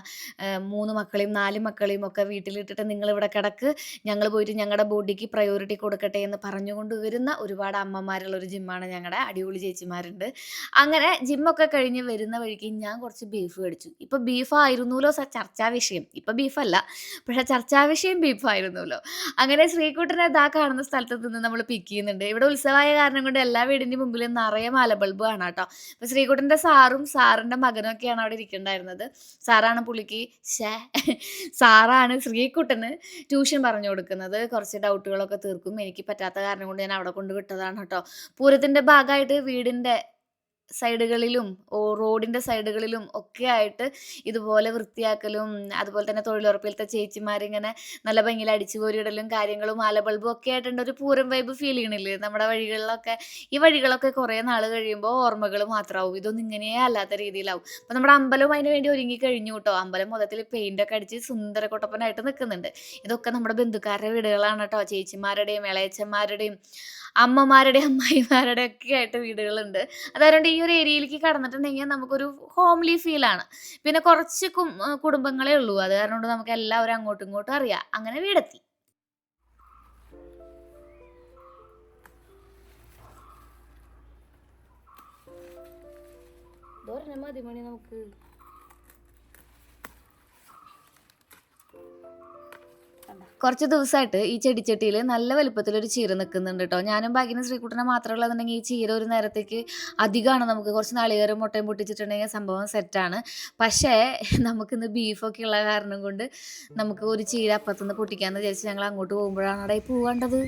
3 മക്കളെയും 4 മക്കളെയും ഒക്കെ വീട്ടിലിട്ടിട്ട് നിങ്ങളിവിടെ കിടക്ക്, ഞങ്ങൾ പോയിട്ട് ഞങ്ങളുടെ ബോഡിക്ക് പ്രയോറിറ്റി കൊടുക്കട്ടെ എന്ന് പറഞ്ഞുകൊണ്ട് വരുന്ന ഒരുപാട് അമ്മമാരുള്ള ഒരു ജിമ്മാണ് ഞങ്ങളുടെ. അടിപൊളി ചേച്ചിമാരുണ്ട്. അങ്ങനെ ജിമ്മൊക്കെ കഴിഞ്ഞ് വരുന്ന വഴിക്ക് ഞാൻ കുറച്ച് ബീഫ് മേടിച്ചു. ഇപ്പോൾ ബീഫായിരുന്നല്ലോ ചർച്ചാ വിഷയം. ഇപ്പോൾ ബീഫല്ല, പക്ഷേ ചർച്ചാ വിഷയം ബീഫായിരുന്നല്ലോ. അങ്ങനെ ശ്രീകുട്ടനെ ഇതാ കാണുന്ന സ്ഥലത്ത് നിന്ന് നമ്മൾ പിക്ക് ചെയ്യുന്നുണ്ട്. ഇവിടെ ഉത്സവമായ കാരണം കൊണ്ട് എല്ലാ വീടിൻ്റെ മുമ്പിലും നിറയെ മാലബൾബ് ആണ് കേട്ടോ. അപ്പോൾ ശ്രീകുട്ടൻ്റെ സാറിൻ്റെ മകനും ഒക്കെയാണ് അവിടെ ഇരിക്കുന്നുണ്ടായിരുന്നത്. സാറാണ് ശ്രീകുട്ടന് ട്യൂഷൻ പറഞ്ഞു കൊടുക്കുന്നത്. കുറച്ച് ഡൗട്ടുകളൊക്കെ തീർക്കും. എനിക്ക് പറ്റാത്ത കാരണം കൊണ്ട് ഞാൻ അവിടെ കൊണ്ട് വിട്ടതാണ് കേട്ടോ. പൂരത്തിൻ്റെ ഭാഗമായിട്ട് വീടിൻ്റെ സൈഡുകളിലും റോഡിൻ്റെ സൈഡുകളിലും ഒക്കെ ആയിട്ട് ഇതുപോലെ വൃത്തിയാക്കലും, അതുപോലെ തന്നെ തൊഴിലുറപ്പിലത്തെ ചേച്ചിമാരിങ്ങനെ നല്ല ഭംഗിയിൽ അടിച്ചു കോരിയിടലും കാര്യങ്ങളും മാലബൾബും ഒക്കെ ആയിട്ടുണ്ട്. ഒരു പൂരം വൈബ് ഫീൽ ചെയ്യണില്ലേ നമ്മുടെ വഴികളിലൊക്കെ? ഈ വഴികളൊക്കെ കുറേ നാൾ കഴിയുമ്പോൾ ഓർമ്മകൾ മാത്രമാവും. ഇതൊന്നും ഇങ്ങനെയേ അല്ലാത്ത രീതിയിലാവും. അപ്പോൾ നമ്മുടെ അമ്പലവും അതിന് വേണ്ടി ഒരുങ്ങി കഴിഞ്ഞു കേട്ടോ. അമ്പലം മൊത്തത്തിൽ പെയിൻ്റൊക്കെ അടിച്ച് സുന്ദരക്കൊട്ടപ്പനായിട്ട് നിൽക്കുന്നുണ്ട്. ഇതൊക്കെ നമ്മുടെ ബന്ധുക്കാരുടെ വീടുകളാണ് കേട്ടോ. ചേച്ചിമാരുടെയും ഇളയച്ചന്മാരുടെയും അമ്മമാരുടെയും അമ്മായിമാരുടെ ഒക്കെ ആയിട്ട് വീടുകളുണ്ട്. അതുകൊണ്ട് ഈ ഒരു ഏരിയയിലേക്ക് കടന്നിട്ടുണ്ടെങ്കിൽ നമുക്കൊരു ഹോംലി ഫീലാണ്. പിന്നെ കുറച്ച് കുടുംബങ്ങളേ ഉള്ളൂ. അത് കാരണം കൊണ്ട് നമുക്ക് എല്ലാവരും അങ്ങോട്ടും ഇങ്ങോട്ടും അറിയാം. അങ്ങനെ വീടെത്തി. മതി മണി നമുക്ക്. കുറച്ച് ദിവസമായിട്ട് ഈ ചെടിച്ചട്ടിയിൽ നല്ല വലുപ്പത്തിലൊരു ചീര നിൽക്കുന്നുണ്ട് കേട്ടോ. ഞാനും ഭാഗ്യനും ശ്രീകുട്ടനെ മാത്രമേ ഉള്ളതെന്നുണ്ടെങ്കിൽ ഈ ചീര ഒരു നേരത്തേക്ക് അധികമാണ്. നമുക്ക് കുറച്ച് നാളികേരം മുട്ടയും പൊട്ടിച്ചിട്ടുണ്ടെങ്കിൽ സംഭവം സെറ്റാണ്. പക്ഷേ നമുക്കിന്ന് ബീഫൊക്കെ ഉള്ള കാരണം കൊണ്ട് നമുക്ക് ഒരു ചീര അപ്പുറത്തുനിന്ന് പൊട്ടിക്കാമെന്ന് വിചാരിച്ച് ഞങ്ങൾ അങ്ങോട്ട് പോകുമ്പോഴാണ് അവിടെ ഈ പോവേണ്ടത്.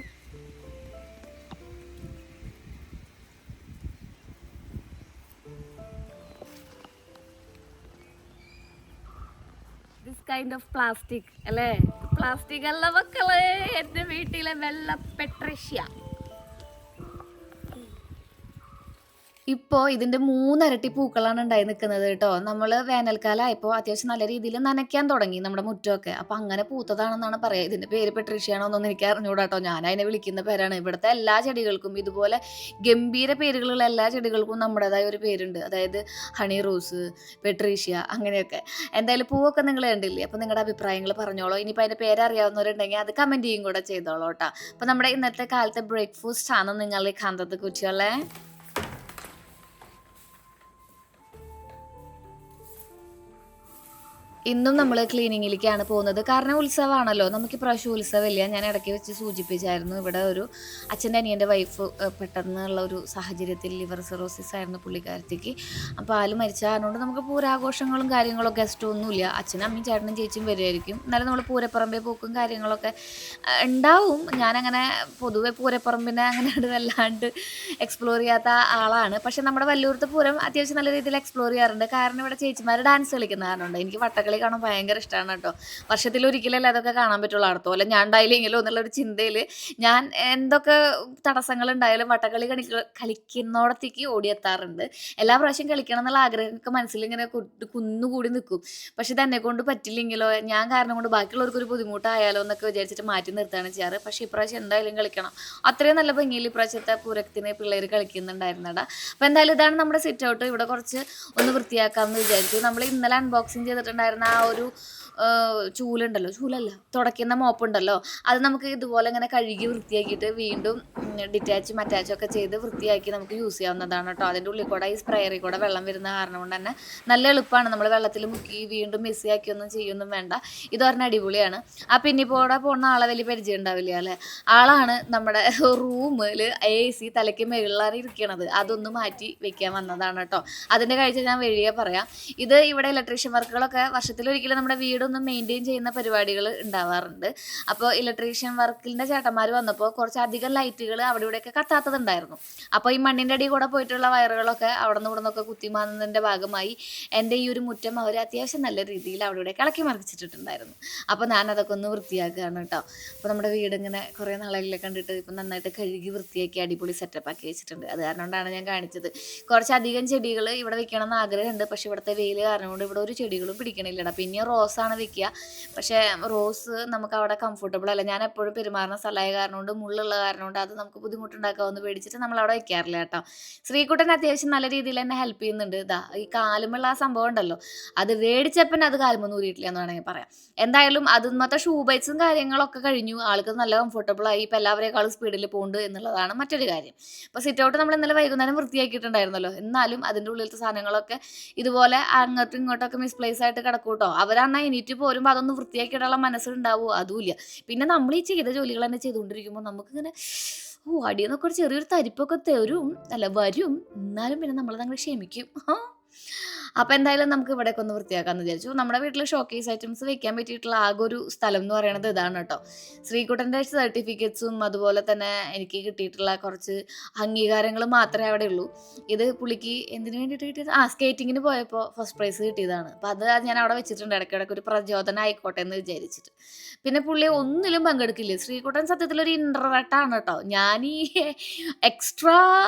കൈൻഡ് ഓഫ് പ്ലാസ്റ്റിക് അല്ലേ? പ്ലാസ്റ്റിക് അല്ല മക്കളെ, എൻ്റെ വീട്ടിലെ വെള്ള പെട്രീഷ്യ. ഇപ്പോൾ ഇതിൻ്റെ 3 ഇരട്ടി പൂക്കളാണ് ഉണ്ടായി നിൽക്കുന്നത് കേട്ടോ. നമ്മൾ വേനൽക്കാലമായപ്പോൾ അത്യാവശ്യം നല്ല രീതിയിൽ നനയ്ക്കാൻ തുടങ്ങി നമ്മുടെ മുറ്റമൊക്കെ. അപ്പോൾ അങ്ങനെ പൂത്തതാണെന്നാണ് പറയുക. ഇതിൻ്റെ പേര് പെട്രീഷ്യാണോന്നൊന്നും എനിക്ക് അറിഞ്ഞൂടാ കേട്ടോ. ഞാനതിനെ വിളിക്കുന്ന പേരാണ്. ഇവിടുത്തെ എല്ലാ ചെടികൾക്കും, ഇതുപോലെ ഗംഭീര പേരുകളുള്ള എല്ലാ ചെടികൾക്കും നമ്മുടേതായ ഒരു പേരുണ്ട്. അതായത് ഹണി റോസ്, പെട്രീഷ്യ, അങ്ങനെയൊക്കെ. എന്തായാലും പൂവൊക്കെ നിങ്ങൾ കണ്ടില്ലേ? അപ്പോൾ നിങ്ങളുടെ അഭിപ്രായങ്ങൾ പറഞ്ഞോളൂ. ഇനിയിപ്പോൾ അതിൻ്റെ പേരറിയാവുന്നവരുണ്ടെങ്കിൽ അത് കമൻറ്റ് ചെയ്യും കൂടെ ചെയ്തോളൂ കേട്ടോ. അപ്പോൾ നമ്മുടെ ഇന്നത്തെ കാലത്തെ ബ്രേക്ക്ഫാസ്റ്റ് ആണ് നിങ്ങൾ കണ്ടത് കുറിച്ചുള്ള. ഇന്നും നമ്മൾ ക്ലീനിങ്ങിലേക്കാണ് പോകുന്നത്. കാരണം ഉത്സവമാണല്ലോ. നമുക്ക് ഇപ്രാവശ്യം ഉത്സവമില്ല. ഞാൻ ഇടയ്ക്ക് വെച്ച് സൂചിപ്പിച്ചായിരുന്നു. ഇവിടെ ഒരു അച്ഛൻ്റെ അനിയൻ്റെ വൈഫ് പെട്ടെന്നുള്ള ഒരു സാഹചര്യത്തിൽ ലിവർ സിറോസിസ് ആയിരുന്നു പുള്ളിക്കാരത്തേക്ക്. അപ്പോൾ ആൾ മരിച്ച കാരണം നമുക്ക് പൂരാഘോഷങ്ങളും കാര്യങ്ങളൊക്കെ ഗസ്റ്റൊന്നുമില്ല. അച്ഛനും അമ്മയും ചേട്ടനും ചേച്ചിയും വരുമായിരിക്കും. എന്നാലും നമ്മൾ പൂരപ്പറമ്പേ പോക്കും കാര്യങ്ങളൊക്കെ ഉണ്ടാവും. ഞാനങ്ങനെ പൊതുവെ പൂരപ്പറമ്പിനെ അങ്ങനെ വല്ലാണ്ട് എക്സ്പ്ലോർ ചെയ്യാത്ത ആളാണ്. പക്ഷേ നമ്മുടെ വല്ലൂരത്തെ പൂരം അത്യാവശ്യം നല്ല രീതിയിൽ എക്സ്പ്ലോർ ചെയ്യാറുണ്ട്. കാരണം ഇവിടെ ചേച്ചിമാർ ഡാൻസ് കളിക്കുന്ന കാരണമുണ്ട്. എനിക്ക് വട്ടക്കളി വട്ടക്കളി കാണാൻ ഭയങ്കര ഇഷ്ടമാണ് കേട്ടോ. വർഷത്തിലൊരിക്കലല്ലേ അതൊക്കെ കാണാൻ പറ്റുള്ളൂ. അടുത്ത പോലെ ഞാൻ ഉണ്ടായില്ലെങ്കിലോ എന്നുള്ളൊരു ചിന്തയിൽ ഞാൻ എന്തൊക്കെ തടസ്സങ്ങളുണ്ടായാലും വട്ടക്കളി കളിക്കുന്നിടത്തേക്ക് ഓടിയെത്താറുണ്ട്. എല്ലാ പ്രാവശ്യം കളിക്കണം എന്നുള്ള ആഗ്രഹമൊക്കെ മനസ്സിലിങ്ങനെ കുന്നുകൂടി നിൽക്കും. പക്ഷെ ഇത് എന്നെക്കൊണ്ട് പറ്റില്ലെങ്കിലോ, ഞാൻ കാരണം കൊണ്ട് ബാക്കിയുള്ളവർക്കൊരു ബുദ്ധിമുട്ടായാലോ എന്നൊക്കെ വിചാരിച്ചിട്ട് മാറ്റി നിർത്തുകയാണ് ചെയ്യാറ്. പക്ഷേ ഇപ്രാവശ്യം എന്തായാലും കളിക്കണം. അത്രയും നല്ല ഭംഗിയിൽ ഇപ്രാവശ്യത്തെ പൂരത്തിന് പിള്ളേർ കളിക്കുന്നുണ്ടായിരുന്നടാ. അപ്പോൾ എന്തായാലും ഇതാണ് നമ്മുടെ സിറ്റ് ഔട്ട്. ഇവിടെ കുറച്ച് ഒന്ന് വൃത്തിയാക്കാമെന്ന് വിചാരിച്ചു. നമ്മൾ ഇന്നലെ അൺബോക്സിങ് ചെയ്തിട്ടുണ്ടായിരുന്ന ആ ഒരു ചൂലുണ്ടല്ലോ, ചൂലല്ല, തുടയ്ക്കുന്ന മോപ്പുണ്ടല്ലോ, അത് നമുക്ക് ഇതുപോലെ ഇങ്ങനെ കഴുകി വൃത്തിയാക്കിയിട്ട് വീണ്ടും ഡിറ്റാച്ചും അറ്റാച്ചും ഒക്കെ ചെയ്ത് വൃത്തിയാക്കി നമുക്ക് യൂസ് ചെയ്യാവുന്നതാണ് കേട്ടോ. അതിൻ്റെ ഉള്ളിൽ കൂടെ ഈ സ്പ്രേയറിൽ കൂടെ വെള്ളം വരുന്ന കാരണം കൊണ്ട് തന്നെ നല്ല എളുപ്പമാണ്. നമ്മൾ വെള്ളത്തിൽ മുക്കി വീണ്ടും മെസ്സിയാക്കിയൊന്നും ചെയ്യൊന്നും വേണ്ട. ഇത് പറഞ്ഞ അടിപൊളിയാണ്. ആ പിന്നിപ്പോടെ പോകുന്ന ആളെ വലിയ പരിചയം ഉണ്ടാവില്ല അല്ലേ? ആളാണ് നമ്മുടെ റൂമിൽ AC തലയ്ക്ക് മുകളിലാണ് ഇരിക്കണത്. അതൊന്ന് മാറ്റി വെക്കാൻ വന്നതാണ് കേട്ടോ. അതിൻ്റെ കാഴ്ച ഞാൻ വഴിയെ പറയാം. ഇത് ഇവിടെ ഇലക്ട്രീഷ്യൻ വർക്കുകളൊക്കെ വർഷത്തിലൊരിക്കലും നമ്മുടെ വീടൊന്ന് മെയിൻറ്റെയിൻ ചെയ്യുന്ന പരിപാടികൾ ഉണ്ടാവാറുണ്ട്. അപ്പോൾ ഇലക്ട്രീഷ്യൻ വർക്കിൻ്റെ ചേട്ടന്മാർ വന്നപ്പോൾ കുറച്ചധികം ലൈറ്റുകൾ അവിടെ ഇവിടെയൊക്കെ കത്താത്തതുണ്ടായിരുന്നു. അപ്പോൾ ഈ മണ്ണിൻ്റെ അടിയിൽ കൂടെ പോയിട്ടുള്ള വയറുകളൊക്കെ അവിടെ നിന്ന് ഇവിടെ നിന്നൊക്കെ കുത്തി മാറുന്നതിൻ്റെ ഭാഗമായി എൻ്റെ ഈ ഒരു മുറ്റം അവർ അത്യാവശ്യം നല്ല രീതിയിൽ അവിടെ ഇവിടെ ഇളക്കി മറിച്ചിട്ടുണ്ടായിരുന്നു. അപ്പോൾ ഞാനതൊക്കെ ഒന്ന് വൃത്തിയാക്കുകയാണ് കേട്ടോ. അപ്പോൾ നമ്മുടെ വീടിങ്ങനെ കുറേ നാളെല്ലാം കണ്ടിട്ട് ഇപ്പം നന്നായിട്ട് കഴുകി വൃത്തിയാക്കി അടിപൊളി സെറ്റപ്പ് ആക്കി വെച്ചിട്ടുണ്ട്. അത് കാരണം കൊണ്ടാണ് ഞാൻ കാണിച്ചത്. കുറച്ചധികം ചെടികൾ ഇവിടെ വെക്കണം എന്ന് ആഗ്രഹമുണ്ട്. പക്ഷേ ഇവിടുത്തെ വെയിൽ കാരണം കൊണ്ട് ഇവിടെ ഒരു ചെടികളും പിടിക്കണില്ലടാ. പിന്നെ റോസാണ് വെക്കുക. പക്ഷേ റോസ് നമുക്ക് അവിടെ കംഫർട്ടബിൾ അല്ല. ഞാൻ എപ്പോഴും പെരുമാറുന്ന സ്ഥലമായ കാരണം കൊണ്ട്, മുള്ളുള്ള കാരണം കൊണ്ട് അത് നമുക്ക് ബുദ്ധിമുട്ടുണ്ടാക്കാമെന്ന് പേടിച്ചിട്ട് നമ്മൾ അവിടെ വെക്കാറില്ല കേട്ടോ. ശ്രീകുട്ടൻ അത്യാവശ്യം നല്ല രീതിയിൽ എന്നെ ഹെൽപ്പ് ചെയ്യുന്നുണ്ട്. ഇതാ ഈ കാലുമുള്ള ആ സംഭവം ഉണ്ടല്ലോ, അത് മേടിച്ചപ്പം അത് കാലുമൊന്നും ഊരിയിട്ടില്ല എന്ന് വേണമെങ്കിൽ പറയാം. എന്തായാലും അതുമത്തെ ഷൂ ബൈറ്റ്സും കാര്യങ്ങളൊക്കെ കഴിഞ്ഞു. ആൾക്ക് നല്ല കംഫർട്ടബിൾ ആയി. ഇപ്പം എല്ലാവരേക്കാളും സ്പീഡിൽ പോകുന്നുണ്ട് എന്നുള്ളതാണ് മറ്റൊരു കാര്യം. അപ്പോൾ സിറ്റ് ഔട്ട് നമ്മൾ ഇന്നലെ വൈകുന്നേരം വൃത്തിയാക്കിയിട്ടുണ്ടായിരുന്നല്ലോ. എന്നാലും അതിൻ്റെ ഉള്ളിലത്തെ സാധനങ്ങളൊക്കെ ഇതുപോലെ അങ്ങോട്ടും ഇങ്ങോട്ടൊക്കെ മിസ്പ്ലേസ് ആയിട്ട് കിടക്കും കേട്ടോ. അവരാണ് എണീറ്റ് പോരുമ്പോൾ അതൊന്ന് വൃത്തിയാക്കിയിട്ടുള്ള മനസ്സിലുണ്ടാവുമോ? അതുമില്ല. പിന്നെ നമ്മൾ ഈ ചെയ്ത ജോലികൾ തന്നെ ചെയ്തുകൊണ്ടിരിക്കുമ്പോൾ നമുക്കിങ്ങനെ അടിയിൽ നിന്നൊക്കെ ഒരു ചെറിയൊരു തരിപ്പൊക്കെ വരും. എന്നാലും പിന്നെ നമ്മളതങ്ങനെ ക്ഷമിക്കും. അപ്പോൾ എന്തായാലും നമുക്ക് ഇവിടെയൊക്കെ ഒന്ന് വൃത്തിയാക്കാമെന്ന് വിചാരിച്ചു. നമ്മുടെ വീട്ടിൽ ഷോക്കേസ് ഐറ്റംസ് വെക്കാൻ പറ്റിയിട്ടുള്ള ആകെ ഒരു സ്ഥലം എന്ന് പറയുന്നത് ഇതാണ് കേട്ടോ. ശ്രീകുട്ടൻ്റെ സർട്ടിഫിക്കറ്റ്സും അതുപോലെ തന്നെ എനിക്ക് കിട്ടിയിട്ടുള്ള കുറച്ച് അംഗീകാരങ്ങൾ മാത്രമേ അവിടെ ഉള്ളൂ. ഇത് പുള്ളിക്ക് എന്തിനു വേണ്ടിയിട്ട് കിട്ടിയത്? സ്കേറ്റിങ്ങിന് പോയപ്പോൾ ഫസ്റ്റ് പ്രൈസ് കിട്ടിയതാണ്. അപ്പോൾ അത് ഞാൻ അവിടെ വെച്ചിട്ടുണ്ട്. ഇടയ്ക്കിടയ്ക്ക് ഒരു പ്രചോദനം ആയിക്കോട്ടെ എന്ന് വിചാരിച്ചിട്ട്. പിന്നെ പുള്ളി ഒന്നിലും പങ്കെടുക്കില്ല. ശ്രീകുട്ടൻ സത്യത്തിലൊരു ഇൻട്രോവേർട്ടാണ് കേട്ടോ. ഞാൻ ഈ എക്സ്ട്രാ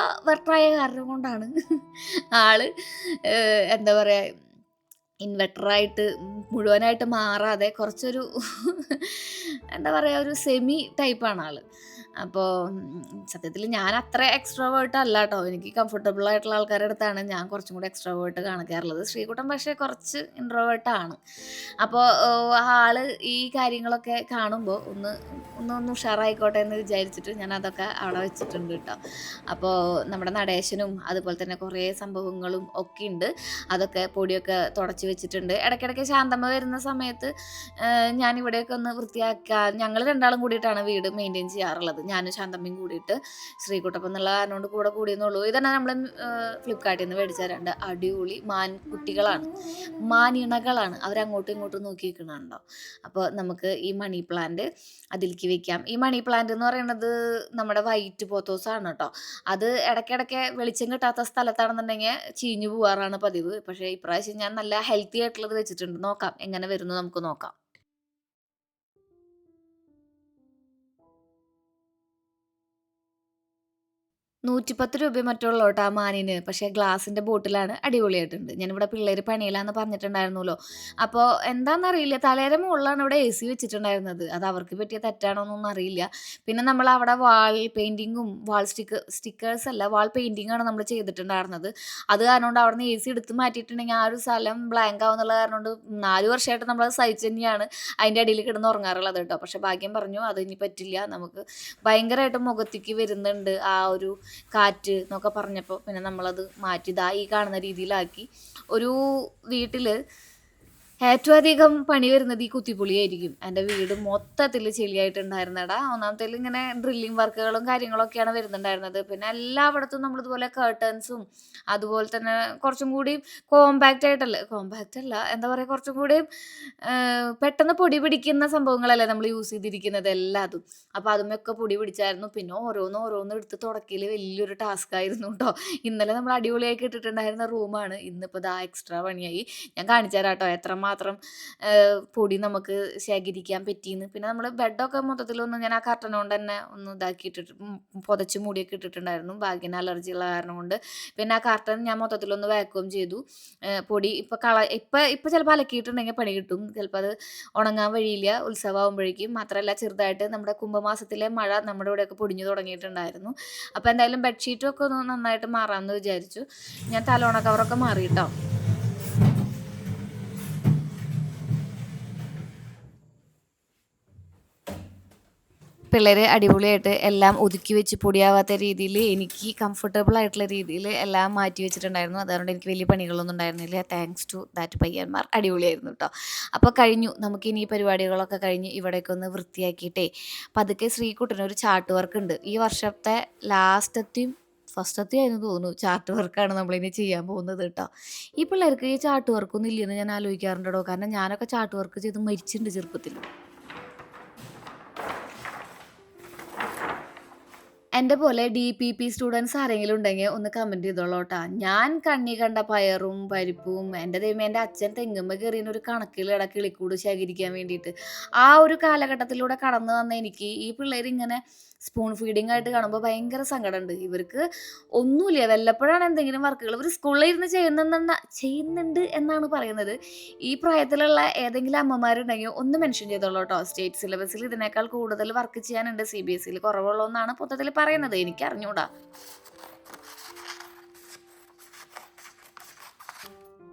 വെർട്ടായ കാരണം കൊണ്ടാണ് ആള് എന്താ പറയുക, ഇൻവെർട്ടറായിട്ട് മുഴുവനായിട്ട് മാറാതെ കുറച്ചൊരു എന്താ പറയുക, ഒരു സെമി ടൈപ്പാണ് ആൾ. അപ്പോൾ സത്യത്തിൽ ഞാൻ അത്ര എക്സ്ട്രോവേർട്ട് അല്ല കേട്ടോ. എനിക്ക് കംഫർട്ടബിൾ ആയിട്ടുള്ള ആൾക്കാരുടെ അടുത്താണ് ഞാൻ കുറച്ചും കൂടി എക്സ്ട്രോവേർട്ട് കാണിക്കാറുള്ളത്. ശ്രീകുട്ടൻ പക്ഷേ കുറച്ച് ഇൻട്രോവേർട്ടാണ്. അപ്പോൾ ആള് ഈ കാര്യങ്ങളൊക്കെ കാണുമ്പോൾ ഒന്ന് ഉഷാറായിക്കോട്ടെ എന്ന് വിചാരിച്ചിട്ട് ഞാൻ അതൊക്കെ അവിടെ വെച്ചിട്ടുണ്ട് കേട്ടോ. അപ്പോൾ നമ്മുടെ നടേശനും അതുപോലെ തന്നെ കുറേ സംഭവങ്ങളും ഒക്കെ ഉണ്ട്. അതൊക്കെ പൊടിയൊക്കെ തുടച്ച് വെച്ചിട്ടുണ്ട്. ഇടയ്ക്കിടയ്ക്ക് ശാന്തമ്മ വരുന്ന സമയത്ത് ഞാനിവിടെയൊക്കെ ഒന്ന് വൃത്തിയാക്കാൻ, ഞങ്ങൾ രണ്ടാളും കൂടിയിട്ടാണ് വീട് മെയിൻറ്റെയിൻ ചെയ്യാറുള്ളത്. ഞാനും ശാന്തമ്മയും കൂടിയിട്ട്. ശ്രീകുട്ടപ്പം എന്നുള്ള കാരണം കൊണ്ട് കൂടെ കൂടിയെന്നുള്ളൂ. ഇതന്നെ നമ്മൾ ഫ്ലിപ്കാർട്ടിൽ നിന്ന് മേടിച്ച 2 അടിപൊളി കുട്ടികളാണ്, മാനിണകളാണ്. അവരങ്ങോട്ടും ഇങ്ങോട്ടും നോക്കി നിൽക്കണുണ്ടോ. അപ്പോൾ നമുക്ക് ഈ മണി പ്ലാന്റ് അതിലേക്ക് വെക്കാം. ഈ മണി പ്ലാന്റ് എന്ന് പറയുന്നത് നമ്മുടെ വൈറ്റ് പോത്തോസാണ് കേട്ടോ. അത് ഇടയ്ക്കിടയ്ക്ക് വെളിച്ചം കിട്ടാത്ത സ്ഥലത്താണെന്നുണ്ടെങ്കിൽ ചീഞ്ഞു പോകാറാണ് പതിവ്. പക്ഷേ ഇപ്രാവശ്യം ഞാൻ നല്ല ഹെൽത്തി ആയിട്ടുള്ളത് വെച്ചിട്ടുണ്ട്. നോക്കാം എങ്ങനെ വരുന്നു, നമുക്ക് നോക്കാം. 110 രൂപ മറ്റുള്ളൂ കേട്ടോ ആ മാനിന്. പക്ഷേ ഗ്ലാസിൻ്റെ ബോട്ടിലാണ്, അടിപൊളിയായിട്ടുണ്ട്. ഞാനിവിടെ പിള്ളേർ പണിയിലാന്ന് പറഞ്ഞിട്ടുണ്ടായിരുന്നല്ലോ. അപ്പോൾ എന്താണെന്നറിയില്ല, തലയുടെ മുകളിലാണ് ഇവിടെ AC വെച്ചിട്ടുണ്ടായിരുന്നത്. അത് അവർക്ക് പറ്റിയ തെറ്റാണോ എന്നൊന്നും അറിയില്ല. പിന്നെ നമ്മൾ അവിടെ വാൾ പെയിൻറ്റിങ്ങും സ്റ്റിക്കേഴ്സ് അല്ല, വാൾ പെയിൻറ്റിങ്ങാണ് നമ്മൾ ചെയ്തിട്ടുണ്ടായിരുന്നത്. അത് കാരണം കൊണ്ട് അവിടെ നിന്ന് AC എടുത്ത് മാറ്റിയിട്ടുണ്ടെങ്കിൽ ആ ഒരു സ്ഥലം ബ്ലാങ്ക് ആവുന്നുള്ള കാരണം കൊണ്ട് 4 വർഷമായിട്ട് നമ്മളത് സഹിച്ച് തന്നെയാണ് അതിൻ്റെ അടിയിൽ കിടന്ന് ഉറങ്ങാറുള്ളത് കേട്ടോ. പക്ഷേ ഭാഗ്യം പറഞ്ഞു അത് ഇനി പറ്റില്ല, നമുക്ക് ഭയങ്കരമായിട്ട് മുഖത്തേക്ക് വരുന്നുണ്ട് ആ ഒരു കാറ്റ് എന്നൊക്കെ പറഞ്ഞപ്പോൾ പിന്നെ നമ്മളത് മാറ്റി ഈ കാണുന്ന രീതിയിലാക്കി. ഒരു വീട്ടിൽ ഏറ്റവും അധികം പണി വരുന്നത് ഈ കുത്തിപ്പൊളിയായിരിക്കും. എൻ്റെ വീട് മൊത്തത്തിൽ ചെളിയായിട്ടുണ്ടായിരുന്നടാ. ഒന്നാമത്തേൽ ഇങ്ങനെ ഡ്രില്ലിങ് വർക്കുകളും കാര്യങ്ങളൊക്കെയാണ് വരുന്നുണ്ടായിരുന്നത്. പിന്നെ എല്ലായിടത്തും നമ്മളിതുപോലെ കേർട്ടൻസും അതുപോലെ തന്നെ കുറച്ചും കൂടി കോമ്പാക്റ്റ് അല്ല, എന്താ പറയുക, കുറച്ചും കൂടി പെട്ടെന്ന് പൊടി പിടിക്കുന്ന സംഭവങ്ങളല്ലേ നമ്മൾ യൂസ് ചെയ്തിരിക്കുന്നത് എല്ലാതും. അപ്പോൾ അതുമൊക്കെ പൊടി പിടിച്ചായിരുന്നു. പിന്നെ ഓരോന്ന് എടുത്ത് തുടക്കൽ വലിയൊരു ടാസ്ക് ആയിരുന്നു കേട്ടോ. ഇന്നലെ നമ്മൾ അടിപൊളിയാക്കി ഇട്ടിട്ടുണ്ടായിരുന്ന റൂമാണ് ഇന്നിപ്പോൾ എക്സ്ട്രാ പണിയായി. ഞാൻ കാണിച്ചു തരാം കേട്ടോ എത്രമാത്രം എത്രമാത്രം പൊടി നമുക്ക് ശേഖരിക്കാൻ പറ്റിയെന്ന്. പിന്നെ നമ്മൾ ബെഡൊക്കെ മൊത്തത്തിലൊന്ന് ഞാൻ ആ കർട്ടൻ കൊണ്ട് തന്നെ ഒന്ന് ഇതാക്കിയിട്ടിട്ട് പുതച്ച് മൂടിയൊക്കെ ഇട്ടിട്ടുണ്ടായിരുന്നു, ഭാഗ്യന് അലർജി ഉള്ള കാരണം കൊണ്ട്. പിന്നെ ആ കർട്ടൻ ഞാൻ മൊത്തത്തിലൊന്ന് വാക്വം ചെയ്തു. പൊടി ഇപ്പം ചിലപ്പോൾ അലക്കിയിട്ടുണ്ടെങ്കിൽ പണി കിട്ടും, ചിലപ്പോൾ അത് ഉണങ്ങാൻ വഴിയില്ല ഉത്സവമാകുമ്പോഴേക്കും. മാത്രമല്ല ചെറുതായിട്ട് നമ്മുടെ കുംഭമാസത്തിലെ മഴ നമ്മുടെ ഇവിടെയൊക്കെ പൊടിഞ്ഞു തുടങ്ങിയിട്ടുണ്ടായിരുന്നു. അപ്പോൾ എന്തായാലും ബെഡ്ഷീറ്റും ഒക്കെ ഒന്ന് നന്നായിട്ട് മാറാമെന്ന് വിചാരിച്ചു. ഞാൻ തലോണ കവറൊക്കെ മാറി കേട്ടോ. പിള്ളേർ അടിപൊളിയായിട്ട് എല്ലാം ഒതുക്കി വെച്ച് പൊടിയാവാത്ത രീതിയിൽ എനിക്ക് കംഫർട്ടബിൾ ആയിട്ടുള്ള രീതിയിൽ എല്ലാം മാറ്റി വെച്ചിട്ടുണ്ടായിരുന്നു. അതുകൊണ്ട് എനിക്ക് വലിയ പണികളൊന്നും ഉണ്ടായിരുന്നില്ല. താങ്ക്സ് ടു ദാറ്റ് പയ്യന്മാർ, അടിപൊളിയായിരുന്നു കേട്ടോ. അപ്പോൾ കഴിഞ്ഞു, നമുക്കിനി ഈ പരിപാടികളൊക്കെ കഴിഞ്ഞ് ഇവിടേക്ക് ഒന്ന് വൃത്തിയാക്കിയിട്ടേ പതുക്കെ ശ്രീകുട്ടനൊരു ചാർട്ട് വർക്ക് ഉണ്ട്. ഈ വർഷത്തെ ഫസ്റ്റത്തെ ആയിരുന്നു തോന്നുന്നു ചാർട്ട് വർക്കാണ് നമ്മളിനി ചെയ്യാൻ പോകുന്നത് കേട്ടോ. ഈ പിള്ളേർക്ക് ഈ ചാർട്ട് വർക്കൊന്നും ഇല്ലെന്ന് ഞാൻ ആലോചിക്കാറുണ്ടോ, കാരണം ഞാനൊക്കെ ചാർട്ട് വർക്ക് ചെയ്ത് മരിച്ചിട്ടുണ്ട് ചെറുപ്പത്തിൽ. എൻ്റെ പോലെ DPP സ്റ്റുഡൻസ് ആരെങ്കിലും ഉണ്ടെങ്കിൽ ഒന്ന് കമൻറ്റ് ചെയ്തോളൂ കേട്ടോ. ഞാൻ കണ്ണി കണ്ട പയറും പരിപ്പും, എൻ്റെ ദൈവമേ, എൻ്റെ അച്ഛൻ തെങ്ങുമ്മ കയറിയ ഒരു കണക്കിൽ കിളിക്കൂട് ശേഖരിക്കാൻ വേണ്ടിയിട്ട് ആ ഒരു കാലഘട്ടത്തിലൂടെ കടന്നു വന്ന എനിക്ക് ഈ പിള്ളേർ ഇങ്ങനെ സ്പൂൺ ഫീഡിങ് ആയിട്ട് കാണുമ്പോൾ ഭയങ്കര സങ്കടമുണ്ട്. ഇവർക്ക് ഒന്നുമില്ല, വല്ലപ്പോഴാണ് എന്തെങ്കിലും വർക്കുകൾ ഇവർ സ്കൂളിൽ ഇരുന്ന് ചെയ്യുന്നുണ്ട് എന്നാണ് പറയുന്നത്. ഈ പ്രായത്തിലുള്ള ഏതെങ്കിലും അമ്മമാരുണ്ടെങ്കിൽ ഒന്ന് മെൻഷൻ ചെയ്തോളൂ കേട്ടോ. സ്റ്റേറ്റ് സിലബസിൽ ഇതിനേക്കാൾ കൂടുതൽ വർക്ക് ചെയ്യാനുണ്ട്, CBSEയിൽ കുറവുള്ളതെന്നാണ് മൊത്തത്തിൽ പറയുന്നത്, എനിക്ക് അറിഞ്ഞൂടാ.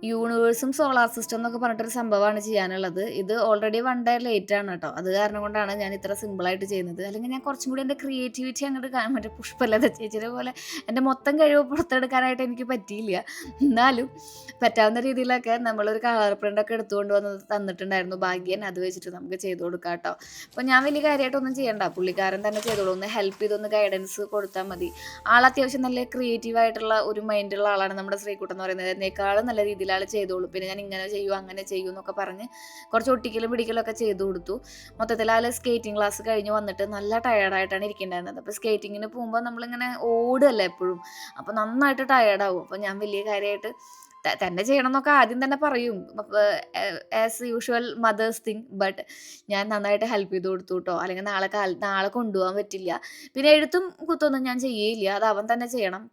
യൂണിവേഴ്സും സോളാർ സിസ്റ്റം എന്നൊക്കെ പറഞ്ഞിട്ടൊരു സംഭവമാണ് ചെയ്യാനുള്ളത്. ഇത് ഓൾറെഡി 1 day ലേറ്റ് ആണ് കേട്ടോ. അത് കാരണം കൊണ്ടാണ് ഞാൻ ഇത്ര സിമ്പിളായിട്ട് ചെയ്യുന്നത്. അല്ലെങ്കിൽ ഞാൻ കുറച്ചും കൂടി എൻ്റെ ക്രിയേറ്റിവിറ്റി അങ്ങോട്ട് മറ്റേ പുഷ്പലത ചേച്ചിയുടെ പോലെ എൻ്റെ മൊത്തം കഴിവ് പുറത്തെടുക്കാനായിട്ട് എനിക്ക് പറ്റിയില്ല. എന്നാലും പറ്റാവുന്ന രീതിയിലൊക്കെ നമ്മളൊരു കളർ പ്രിൻ്റൊക്കെ എടുത്തുകൊണ്ട് വന്ന് തന്നിട്ടുണ്ടായിരുന്നു ഭാഗ്യൻ. അത് വെച്ചിട്ട് നമുക്ക് ചെയ്ത് കൊടുക്കാം കേട്ടോ. അപ്പോൾ ഞാൻ വലിയ കാര്യമായിട്ടൊന്നും ചെയ്യണ്ട, പുള്ളിക്കാരൻ തന്നെ ചെയ്തോളൂ. ഒന്ന് ഹെൽപ്പ് ചെയ്തൊന്ന് ഗൈഡൻസ് കൊടുത്താൽ മതി. അത്യാവശ്യം നല്ല ക്രിയേറ്റീവായിട്ടുള്ള ഒരു മൈൻഡുള്ള ആളാണ് നമ്മുടെ ശ്രീകുട്ടൻ എന്ന് പറയുന്നത്. എന്നേക്കാളും നല്ല രീതിയിൽ ആൾ ചെയ്തോളൂ. പിന്നെ ഞാൻ ഇങ്ങനെ ചെയ്യൂ അങ്ങനെ ചെയ്യൂ എന്നൊക്കെ പറഞ്ഞ് കുറച്ച് ഒട്ടിക്കലും പിടിക്കലും ഒക്കെ ചെയ്തു കൊടുത്തു. മൊത്തത്തിൽ ആൾ സ്കേറ്റിംഗ് ക്ലാസ് കഴിഞ്ഞ് വന്നിട്ട് നല്ല ടയേർഡായിട്ടാണ് ഇരിക്കേണ്ടായിരുന്നത്. അപ്പോൾ സ്കേറ്റിങ്ങിന് പോകുമ്പോൾ നമ്മളിങ്ങനെ ഓടുകയല്ലേ എപ്പോഴും, അപ്പോൾ നന്നായിട്ട് ടയേർഡാവും. അപ്പോൾ ഞാൻ വലിയ കാര്യമായിട്ട് തന്നെ ചെയ്യണം എന്നൊക്കെ ആദ്യം തന്നെ പറയും, as usual mother's thing. But ഞാൻ നന്നായിട്ട് ഹെൽപ്പ് ചെയ്ത് കൊടുത്തു കേട്ടോ. അല്ലെങ്കിൽ നാളെ കൊണ്ടുപോകാൻ പറ്റില്ല. പിന്നെ എഴുത്തും കുത്തൊന്നും ഞാൻ ചെയ്യേയില്ല, അത് അവൻ തന്നെ ചെയ്യണം.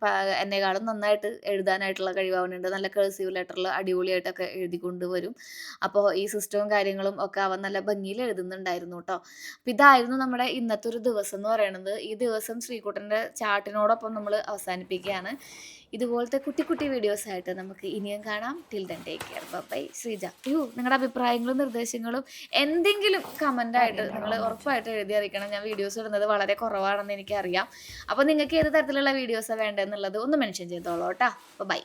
എന്നെക്കാളും നന്നായിട്ട് എഴുതാനായിട്ടുള്ള കഴിവ് അവനുണ്ട്. നല്ല കഴ്സീവ് ലെറ്ററിൽ അടിപൊളിയായിട്ടൊക്കെ എഴുതി കൊണ്ടുവരും. അപ്പോൾ ഈ സിസ്റ്റവും കാര്യങ്ങളും ഒക്കെ അവൻ നല്ല ഭംഗിയിൽ എഴുതുന്നുണ്ടായിരുന്നു കേട്ടോ. അപ്പോൾ ഇതായിരുന്നു നമ്മുടെ ഇന്നത്തെ ഒരു ദിവസം എന്ന് പറയുന്നത്. ഈ ദിവസം ശ്രീകുട്ടൻ്റെ ചാട്ടിനോടൊപ്പം നമ്മൾ അവസാനിപ്പിക്കുകയാണ്. ഇതുപോലത്തെ കുട്ടി കുട്ടി വീഡിയോസായിട്ട് നമുക്ക് ഇനിയും കാണാം. Till then take care, bye. Sreeja. നിങ്ങളുടെ അഭിപ്രായങ്ങളും നിർദ്ദേശങ്ങളും എന്തെങ്കിലും കമൻ്റായിട്ട് നിങ്ങൾ ഉറപ്പായിട്ട് എഴുതി അറിയിക്കണം. ഞാൻ വീഡിയോസ് ഇടുന്നത് വളരെ കുറവാണെന്ന് എനിക്കറിയാം. അപ്പോൾ നിങ്ങൾക്ക് ഏത് തരത്തിലുള്ള വീഡിയോസാണ് വേണ്ടതെന്നുള്ളത് ഒന്ന് മെൻഷൻ ചെയ്തോളൂ കേട്ടോ. അപ്പോൾ ബൈ.